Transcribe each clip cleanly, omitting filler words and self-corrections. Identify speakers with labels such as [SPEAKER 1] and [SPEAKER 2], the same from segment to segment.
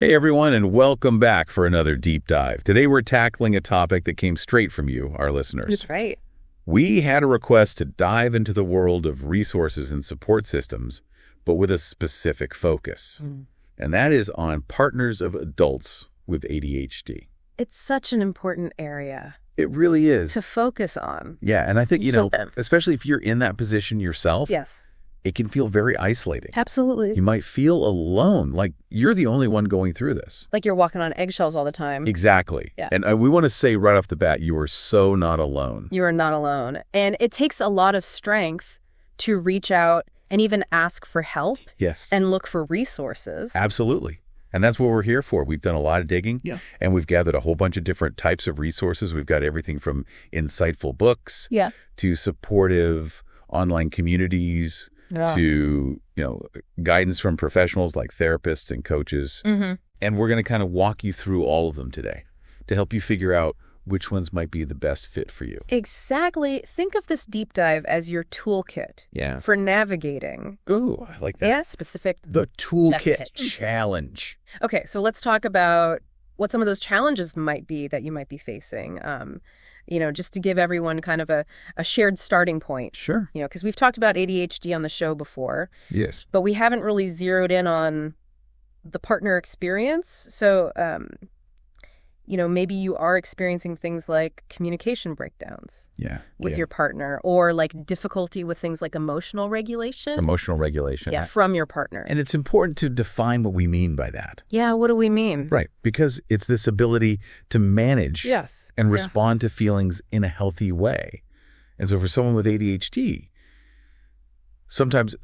[SPEAKER 1] Hey everyone, and welcome back for another deep dive. Today we're tackling a topic that came straight from you, our listeners.
[SPEAKER 2] That's right.
[SPEAKER 1] We had a request to dive into the world of resources and support systems, but with a specific focus. And that is on partners of adults with ADHD.
[SPEAKER 2] It's such an important area
[SPEAKER 1] It really is.
[SPEAKER 2] to focus on.
[SPEAKER 1] Yeah, and I think,
[SPEAKER 2] So-
[SPEAKER 1] especially if you're in that position yourself,
[SPEAKER 2] Yes,
[SPEAKER 1] it can feel very isolating.
[SPEAKER 2] absolutely.
[SPEAKER 1] You might feel alone, like you're the only one going through this.
[SPEAKER 2] Like you're walking on eggshells all the time.
[SPEAKER 1] Exactly.
[SPEAKER 2] Yeah.
[SPEAKER 1] And we want to say right off the bat, you are so not alone.
[SPEAKER 2] You are not alone. And it takes a lot of strength to reach out and even ask for help
[SPEAKER 1] Yes.
[SPEAKER 2] and look for resources.
[SPEAKER 1] Absolutely. And that's what we're here for. We've done a lot of digging, and we've gathered a whole bunch of different types of resources. We've got everything from insightful books
[SPEAKER 2] Yeah.
[SPEAKER 1] to supportive online communities to, guidance from professionals like therapists and coaches.
[SPEAKER 2] Mm-hmm.
[SPEAKER 1] And we're going to kind of walk you through all of them today to help you figure out which ones might be the best fit for you.
[SPEAKER 2] Exactly. Think of this deep dive as your toolkit for navigating
[SPEAKER 1] Ooh, I like that.
[SPEAKER 2] specific.
[SPEAKER 1] The Toolkit
[SPEAKER 2] That's it.
[SPEAKER 1] Challenge.
[SPEAKER 2] Okay, so let's talk about what some of those challenges might be that you might be facing. Just to give everyone kind of a shared starting point.
[SPEAKER 1] Sure.
[SPEAKER 2] Because we've talked about ADHD on the show before,
[SPEAKER 1] Yes.
[SPEAKER 2] but we haven't really zeroed in on the partner experience. So, maybe you are experiencing things like communication breakdowns with your partner, or like difficulty with things like emotional regulation.
[SPEAKER 1] Emotional regulation.
[SPEAKER 2] Yeah, from your partner.
[SPEAKER 1] And it's important to define what we mean by that.
[SPEAKER 2] Yeah, what do we mean?
[SPEAKER 1] Right. Because it's this ability to manage
[SPEAKER 2] Yes.
[SPEAKER 1] and respond to feelings in a healthy way. And so for someone with ADHD, sometimes,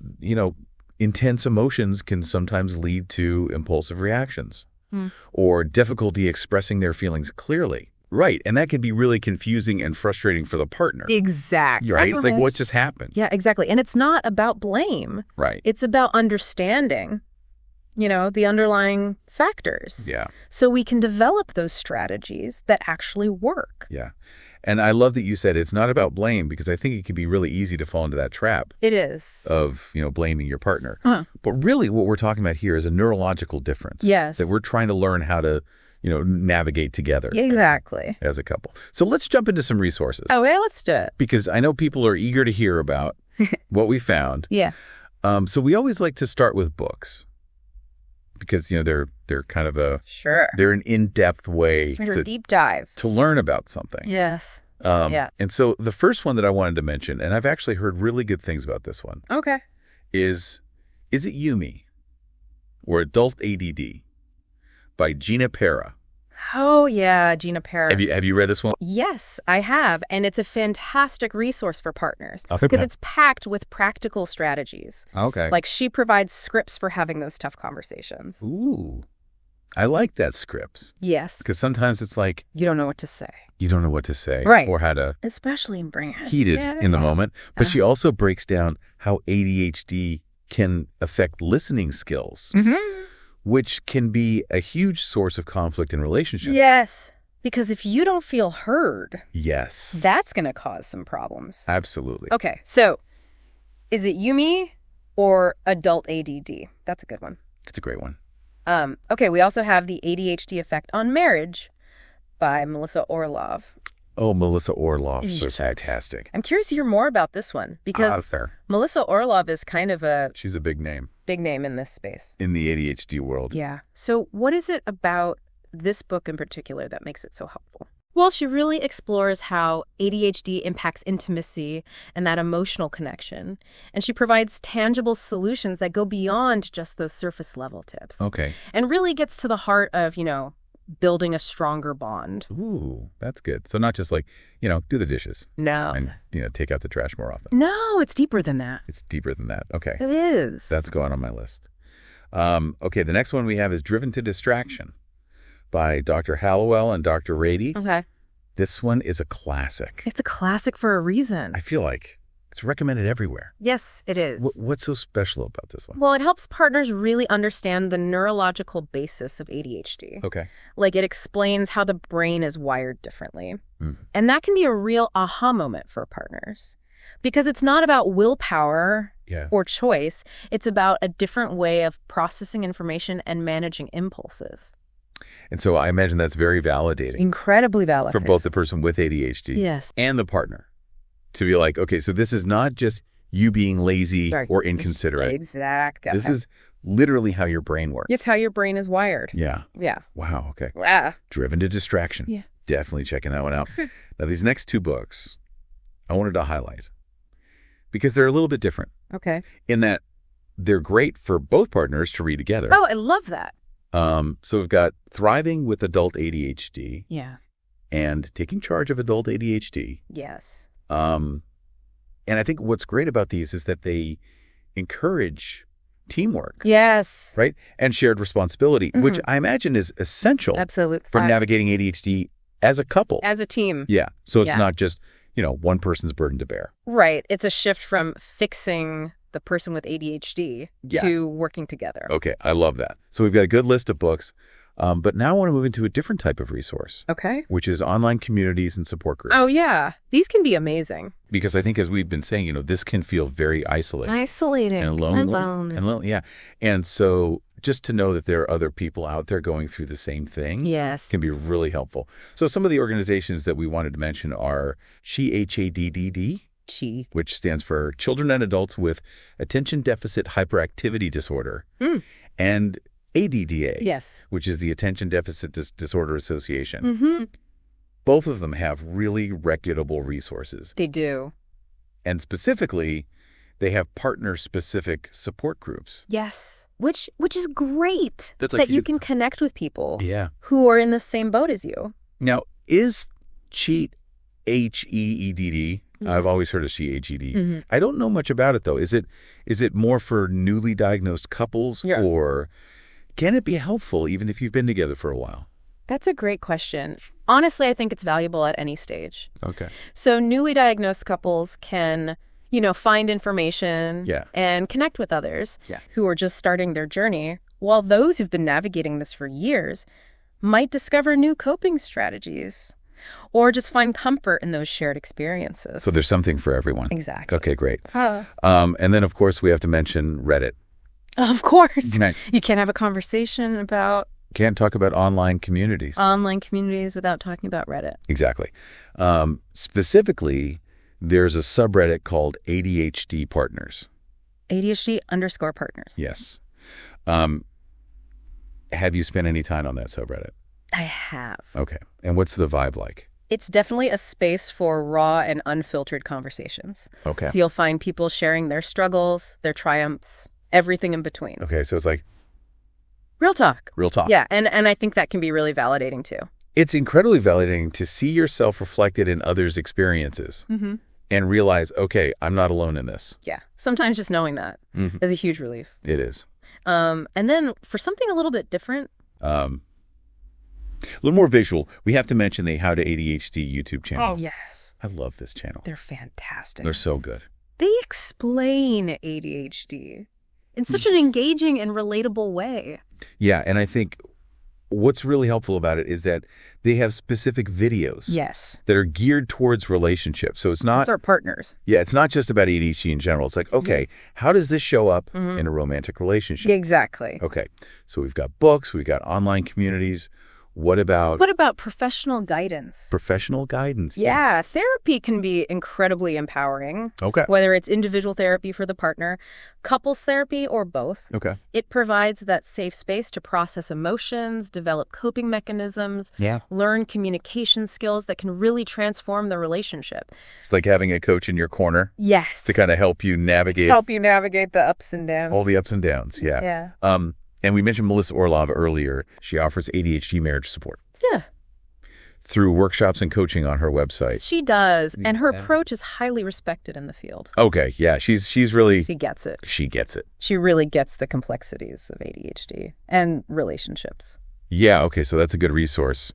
[SPEAKER 1] intense emotions can sometimes lead to impulsive reactions or difficulty expressing their feelings clearly. Right. And that can be really confusing and frustrating for the partner.
[SPEAKER 2] Exactly.
[SPEAKER 1] Right? It's like, what just happened?
[SPEAKER 2] Yeah, exactly. And it's not about blame.
[SPEAKER 1] Right.
[SPEAKER 2] It's about understanding, the underlying factors.
[SPEAKER 1] Yeah.
[SPEAKER 2] So we can develop those strategies that actually work.
[SPEAKER 1] Yeah. And I love that you said it's not about blame, because I think it can be really easy to fall into that trap
[SPEAKER 2] It is.
[SPEAKER 1] of, blaming your partner. But really what we're talking about here is a neurological difference.
[SPEAKER 2] Yes.
[SPEAKER 1] That we're trying to learn how to, navigate together
[SPEAKER 2] Exactly.
[SPEAKER 1] as a couple. So let's jump into some resources.
[SPEAKER 2] Oh, yeah, let's do it.
[SPEAKER 1] Because I know people are eager to hear about what we found.
[SPEAKER 2] Yeah.
[SPEAKER 1] So we always like to start with books because, they're kind of they're an in-depth way
[SPEAKER 2] There's a deep dive.
[SPEAKER 1] to learn about something.
[SPEAKER 2] Yes.
[SPEAKER 1] And so the first one that I wanted to mention, and I've actually heard really good things about this one,
[SPEAKER 2] Okay.
[SPEAKER 1] is It Yumi? Or Adult ADD by Gina Pera.
[SPEAKER 2] Oh, yeah, Gina Pera.
[SPEAKER 1] Have you read this one?
[SPEAKER 2] Yes, I have. And it's a fantastic resource for partners
[SPEAKER 1] Okay.
[SPEAKER 2] because it's packed with practical strategies.
[SPEAKER 1] Okay.
[SPEAKER 2] Like she provides scripts for having those tough conversations.
[SPEAKER 1] Ooh. I like that scripts.
[SPEAKER 2] Yes.
[SPEAKER 1] Because sometimes it's like,
[SPEAKER 2] You don't know what to say.
[SPEAKER 1] you don't know what to say.
[SPEAKER 2] Right.
[SPEAKER 1] Or how to
[SPEAKER 2] Especially in brain.
[SPEAKER 1] heated in the moment. But she also breaks down how ADHD can affect listening skills, which can be a huge source of conflict in relationships.
[SPEAKER 2] Yes. Because if you don't feel heard,
[SPEAKER 1] Yes.
[SPEAKER 2] that's going to cause some problems.
[SPEAKER 1] Absolutely.
[SPEAKER 2] Okay. So is it Yumi or Adult ADD? That's a good one.
[SPEAKER 1] It's a great one.
[SPEAKER 2] Okay. We also have The ADHD Effect on Marriage by Melissa Orlov.
[SPEAKER 1] Oh, Melissa Orlov.
[SPEAKER 2] Yes.
[SPEAKER 1] Fantastic.
[SPEAKER 2] I'm curious to hear more about this one because
[SPEAKER 1] Sir.
[SPEAKER 2] Melissa Orlov is kind of a
[SPEAKER 1] She's a big name
[SPEAKER 2] big name in this space.
[SPEAKER 1] in the ADHD world.
[SPEAKER 2] Yeah. So what is it about this book in particular that makes it so helpful? Well, she really explores how ADHD impacts intimacy and that emotional connection. And she provides tangible solutions that go beyond just those surface level tips.
[SPEAKER 1] Okay.
[SPEAKER 2] And really gets to the heart of, building a stronger bond.
[SPEAKER 1] Ooh, that's good. So not just like, do the dishes
[SPEAKER 2] No.
[SPEAKER 1] and, take out the trash more often.
[SPEAKER 2] No, it's deeper than that.
[SPEAKER 1] It's deeper than that. Okay.
[SPEAKER 2] It is.
[SPEAKER 1] That's going on my list. Okay, the next one we have is Driven to Distraction by Dr. Hallowell and Dr. Ratey.
[SPEAKER 2] Okay.
[SPEAKER 1] This one is a classic.
[SPEAKER 2] It's a classic for a reason.
[SPEAKER 1] I feel like it's recommended everywhere.
[SPEAKER 2] Yes, it is.
[SPEAKER 1] What's so special about this one?
[SPEAKER 2] Well, it helps partners really understand the neurological basis of ADHD.
[SPEAKER 1] Okay.
[SPEAKER 2] Like it explains how the brain is wired differently. And that can be a real aha moment for partners. Because it's not about willpower
[SPEAKER 1] Yes.
[SPEAKER 2] or choice. It's about a different way of processing information and managing impulses.
[SPEAKER 1] And so I imagine that's very validating
[SPEAKER 2] Incredibly validating.
[SPEAKER 1] for both the person with ADHD
[SPEAKER 2] Yes.
[SPEAKER 1] and the partner to be like, okay, so this is not just you being lazy
[SPEAKER 2] Right.
[SPEAKER 1] or inconsiderate.
[SPEAKER 2] Exactly.
[SPEAKER 1] This is literally how your brain works.
[SPEAKER 2] It's how your brain is wired.
[SPEAKER 1] Yeah.
[SPEAKER 2] Yeah.
[SPEAKER 1] Wow. Okay.
[SPEAKER 2] Driven
[SPEAKER 1] to distraction.
[SPEAKER 2] Yeah.
[SPEAKER 1] Definitely checking that one out. Now, these next two books I wanted to highlight because they're a little bit different
[SPEAKER 2] Okay.
[SPEAKER 1] in that they're great for both partners to read together.
[SPEAKER 2] Oh, I love that.
[SPEAKER 1] So we've got Thriving with Adult ADHD
[SPEAKER 2] Yeah.
[SPEAKER 1] and Taking Charge of Adult ADHD.
[SPEAKER 2] Yes.
[SPEAKER 1] And I think what's great about these is that they encourage teamwork,
[SPEAKER 2] Yes.
[SPEAKER 1] right? And shared responsibility,
[SPEAKER 2] Mhm.
[SPEAKER 1] which I imagine is essential
[SPEAKER 2] Absolutely.
[SPEAKER 1] for navigating ADHD as a couple.
[SPEAKER 2] As a team.
[SPEAKER 1] Yeah. So it's
[SPEAKER 2] Yeah.
[SPEAKER 1] not just, one person's burden to bear.
[SPEAKER 2] Right. It's a shift from fixing the person with ADHD
[SPEAKER 1] Yeah.
[SPEAKER 2] to working together.
[SPEAKER 1] Okay. I love that. So we've got a good list of books. But now I want to move into a different type of resource,
[SPEAKER 2] Okay.
[SPEAKER 1] which is online communities and support groups.
[SPEAKER 2] Oh, yeah. These can be amazing.
[SPEAKER 1] Because I think, as we've been saying, this can feel very isolating.
[SPEAKER 2] Isolating.
[SPEAKER 1] And lonely.
[SPEAKER 2] Alone.
[SPEAKER 1] And lonely, yeah. And so just to know that there are other people out there going through the same thing
[SPEAKER 2] Yes.
[SPEAKER 1] can be really helpful. So some of the organizations that we wanted to mention are Adhd,
[SPEAKER 2] Chi.
[SPEAKER 1] which stands for Children and Adults with Attention Deficit Hyperactivity Disorder, and ADDA,
[SPEAKER 2] Yes.
[SPEAKER 1] which is the Attention Deficit Disorder Association.
[SPEAKER 2] Mm-hmm.
[SPEAKER 1] Both of them have really reputable resources.
[SPEAKER 2] They do.
[SPEAKER 1] And specifically, they have partner-specific support groups.
[SPEAKER 2] Yes. Which is great.
[SPEAKER 1] That's like
[SPEAKER 2] that you can connect with people
[SPEAKER 1] Yeah.
[SPEAKER 2] who are in the same boat as you.
[SPEAKER 1] Now, is CHEAT, HEEDD? I've always heard of CHED.
[SPEAKER 2] Mhm.
[SPEAKER 1] I don't know much about it, though. Is it more for newly diagnosed couples,
[SPEAKER 2] Yeah.
[SPEAKER 1] or can it be helpful even if you've been together for a while?
[SPEAKER 2] That's a great question. Honestly, I think it's valuable at any stage.
[SPEAKER 1] Okay.
[SPEAKER 2] So newly diagnosed couples can, find information
[SPEAKER 1] Yeah.
[SPEAKER 2] and connect with others
[SPEAKER 1] Yeah.
[SPEAKER 2] who are just starting their journey, while those who've been navigating this for years might discover new coping strategies or just find comfort in those shared experiences.
[SPEAKER 1] So there's something for everyone.
[SPEAKER 2] Exactly.
[SPEAKER 1] Okay, great. And then, of course, we have to mention Reddit.
[SPEAKER 2] Of course.
[SPEAKER 1] Right.
[SPEAKER 2] You can't have a conversation about
[SPEAKER 1] Can't talk about online communities.
[SPEAKER 2] online communities without talking about Reddit.
[SPEAKER 1] Exactly. Specifically, there's a subreddit called ADHD Partners.
[SPEAKER 2] ADHD_partners.
[SPEAKER 1] Yes. Have you spent any time on that subreddit?
[SPEAKER 2] I have.
[SPEAKER 1] Okay. And what's the vibe like?
[SPEAKER 2] It's definitely a space for raw and unfiltered conversations.
[SPEAKER 1] Okay.
[SPEAKER 2] So you'll find people sharing their struggles, their triumphs, everything in between.
[SPEAKER 1] Okay, so it's like
[SPEAKER 2] Real talk.
[SPEAKER 1] real talk.
[SPEAKER 2] Yeah, and I think that can be really validating too.
[SPEAKER 1] It's incredibly validating to see yourself reflected in others' experiences
[SPEAKER 2] Mm-hmm.
[SPEAKER 1] and realize, okay, I'm not alone in this.
[SPEAKER 2] Yeah. Sometimes just knowing that
[SPEAKER 1] Mhm.
[SPEAKER 2] is a huge relief.
[SPEAKER 1] It is.
[SPEAKER 2] And then for something a little bit different,
[SPEAKER 1] A little more visual, we have to mention the How to ADHD YouTube channel.
[SPEAKER 2] yes,
[SPEAKER 1] I love this channel.
[SPEAKER 2] they're fantastic.
[SPEAKER 1] They're so good.
[SPEAKER 2] They explain ADHD in such an engaging and relatable way.
[SPEAKER 1] Yeah, and I think what's really helpful about it is that they have specific videos
[SPEAKER 2] Yes.
[SPEAKER 1] that are geared towards relationships. So it's not,
[SPEAKER 2] Those are partners.
[SPEAKER 1] yeah, it's not just about ADHD in general. It's like, okay, how does this show up in a romantic relationship?
[SPEAKER 2] Exactly.
[SPEAKER 1] Okay, so we've got books, we've got online communities. What about
[SPEAKER 2] What about professional guidance?
[SPEAKER 1] professional guidance?
[SPEAKER 2] Yeah, therapy can be incredibly empowering,
[SPEAKER 1] Okay.
[SPEAKER 2] whether it's individual therapy for the partner, couples therapy, or both.
[SPEAKER 1] Okay.
[SPEAKER 2] It provides that safe space to process emotions, develop coping mechanisms,
[SPEAKER 1] Yeah.
[SPEAKER 2] learn communication skills that can really transform the relationship.
[SPEAKER 1] It's like having a coach in your corner
[SPEAKER 2] Yes.
[SPEAKER 1] to kind of help you navigate
[SPEAKER 2] help you navigate the ups and downs.
[SPEAKER 1] all the ups and downs. Yeah.
[SPEAKER 2] Yeah.
[SPEAKER 1] And we mentioned Melissa Orlov earlier. She offers ADHD marriage support
[SPEAKER 2] Yeah,
[SPEAKER 1] through workshops and coaching on her website.
[SPEAKER 2] she does. And her
[SPEAKER 1] Yeah.
[SPEAKER 2] approach is highly respected in the field.
[SPEAKER 1] Okay, yeah, she's really
[SPEAKER 2] She gets it.
[SPEAKER 1] she gets it.
[SPEAKER 2] She really gets the complexities of ADHD and relationships.
[SPEAKER 1] Yeah, okay, so that's a good resource.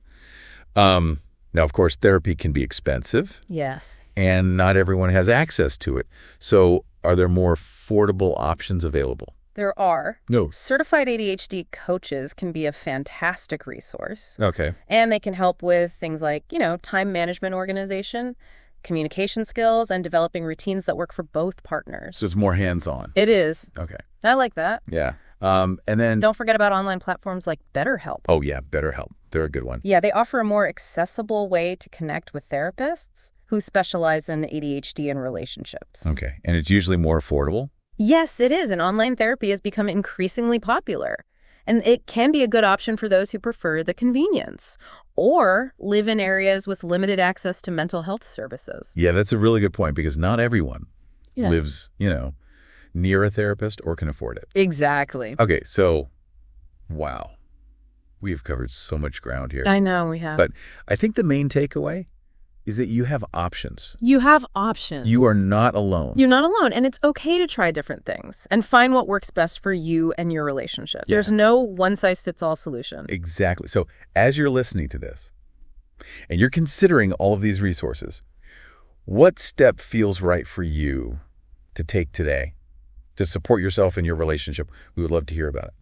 [SPEAKER 1] Now, of course, therapy can be expensive,
[SPEAKER 2] Yes.
[SPEAKER 1] and not everyone has access to it. So, are there more affordable options available?
[SPEAKER 2] There are.
[SPEAKER 1] No.
[SPEAKER 2] Certified ADHD coaches can be a fantastic resource.
[SPEAKER 1] Okay.
[SPEAKER 2] And they can help with things like, time management organization, communication skills, and developing routines that work for both partners.
[SPEAKER 1] So it's more hands-on.
[SPEAKER 2] It is.
[SPEAKER 1] Okay.
[SPEAKER 2] I like that.
[SPEAKER 1] Yeah. And then...
[SPEAKER 2] Don't forget about online platforms like BetterHelp.
[SPEAKER 1] Oh, yeah, BetterHelp. They're a good one.
[SPEAKER 2] Yeah, they offer a more accessible way to connect with therapists who specialize in ADHD and relationships.
[SPEAKER 1] Okay. And it's usually more affordable?
[SPEAKER 2] Yes, it is. And online therapy has become increasingly popular. And it can be a good option for those who prefer the convenience or live in areas with limited access to mental health services.
[SPEAKER 1] Yeah, that's a really good point because not everyone lives, near a therapist or can afford it.
[SPEAKER 2] Exactly.
[SPEAKER 1] Okay, so, wow. We have covered so much ground here.
[SPEAKER 2] I know we have.
[SPEAKER 1] But I think the main takeaway is that you have options.
[SPEAKER 2] You have options.
[SPEAKER 1] You are not alone.
[SPEAKER 2] You're not alone. And it's okay to try different things and find what works best for you and your relationship.
[SPEAKER 1] Yeah.
[SPEAKER 2] There's no one-size-fits-all solution.
[SPEAKER 1] Exactly. So as you're listening to this and you're considering all of these resources, what step feels right for you to take today to support yourself and your relationship? We would love to hear about it.